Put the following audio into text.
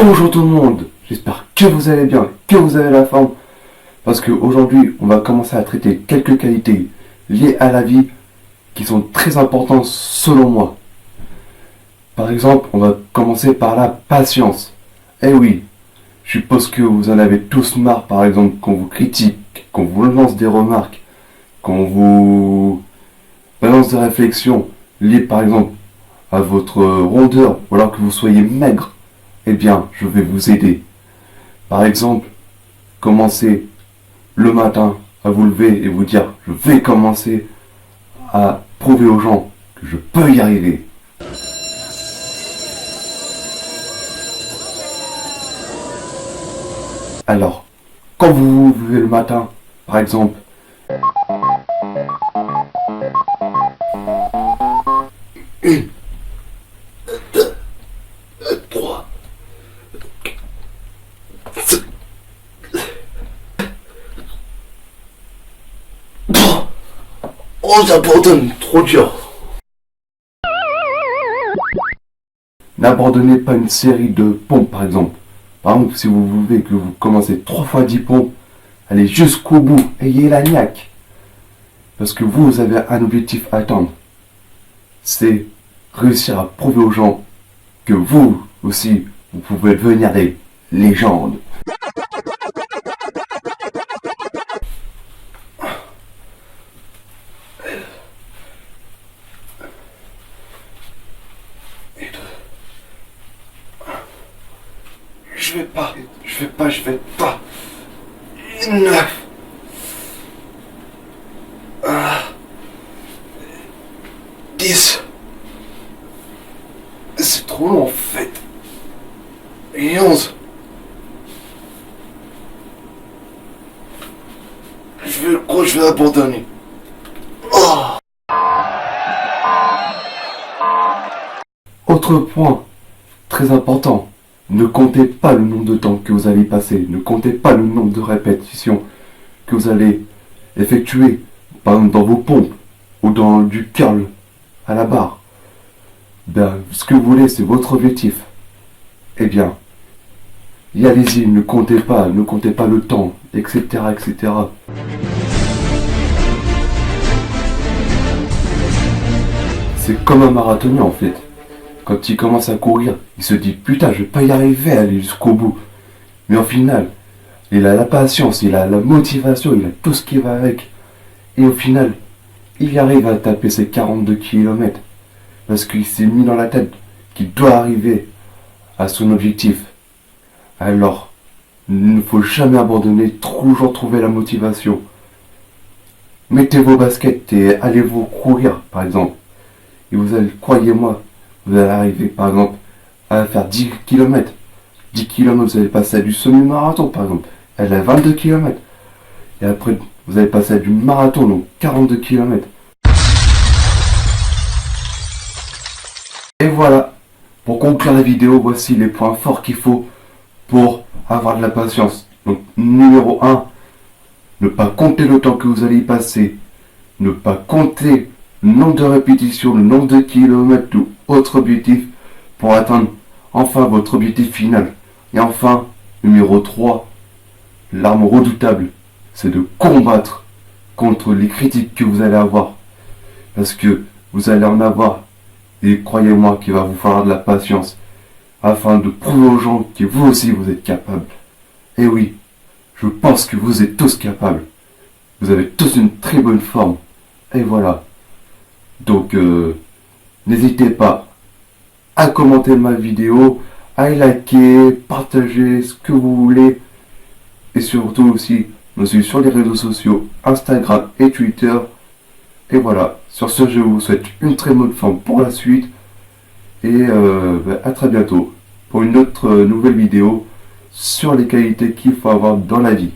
Bonjour tout le monde, j'espère que vous allez bien, que vous avez la forme, parce qu'aujourd'hui on va commencer à traiter quelques qualités liées à la vie qui sont très importantes selon moi. Par exemple, on va commencer par la patience. Eh oui, je suppose que vous en avez tous marre, par exemple, qu'on vous critique, qu'on vous lance des remarques, qu'on vous balance des réflexions liées par exemple à votre rondeur, ou alors que vous soyez maigre. Eh bien, je vais vous aider. Par exemple, commencez le matin à vous lever et vous dire, je vais commencer à prouver aux gens que je peux y arriver. Alors, quand vous vous levez le matin, par exemple, une, deux, trois, oh, j'abandonne, trop dur. N'abandonnez pas une série de pompes, par exemple. Par exemple, si vous voulez que vous commencez 3 fois 10 pompes, allez jusqu'au bout, ayez la niaque. Parce que vous avez un objectif à atteindre. C'est réussir à prouver aux gens que vous aussi, vous pouvez devenir des légendes. Je vais pas. 9. 10. C'est trop long en fait. Et 11. Je vais abandonner. Oh. Autre point très important. Ne comptez pas le nombre de temps que vous allez passer. Ne comptez pas le nombre de répétitions que vous allez effectuer, par exemple dans vos pompes ou dans du curl à la barre. Ben, ce que vous voulez, c'est votre objectif. Eh bien, y allez-y, ne comptez pas le temps, etc., etc. C'est comme un marathonien en fait. Quand il commence à courir, il se dit putain, je vais pas y arriver à aller jusqu'au bout. Mais au final, il a la patience, il a la motivation, il a tout ce qui va avec. Et au final, il y arrive à taper ses 42 km. Parce qu'il s'est mis dans la tête qu'il doit arriver à son objectif. Alors, il ne faut jamais abandonner, toujours trouver la motivation. Mettez vos baskets et allez-vous courir, par exemple. Et vous allez, croyez-moi, vous allez arriver, par exemple, à faire 10 km. 10 km, vous allez passer à du semi-marathon, par exemple. Elle a 22 km. Et après, vous allez passer à du marathon, donc 42 km. Et voilà. Pour conclure la vidéo, voici les points forts qu'il faut pour avoir de la patience. Donc, numéro 1, ne pas compter le temps que vous allez y passer. Ne pas compter le nombre de répétitions, le nombre de kilomètres ou autre objectif pour atteindre enfin votre objectif final. Et enfin, numéro 3, l'arme redoutable, c'est de combattre contre les critiques que vous allez avoir. Parce que vous allez en avoir, et croyez-moi qu'il va vous falloir de la patience, afin de prouver aux gens que vous aussi vous êtes capables. Et oui, je pense que vous êtes tous capables. Vous avez tous une très bonne forme. Et voilà. Donc, n'hésitez pas à commenter ma vidéo, à liker, partager ce que vous voulez. Et surtout aussi, me suivre sur les réseaux sociaux, Instagram et Twitter. Et voilà. Sur ce, je vous souhaite une très bonne forme pour la suite. Et à très bientôt pour une autre nouvelle vidéo sur les qualités qu'il faut avoir dans la vie.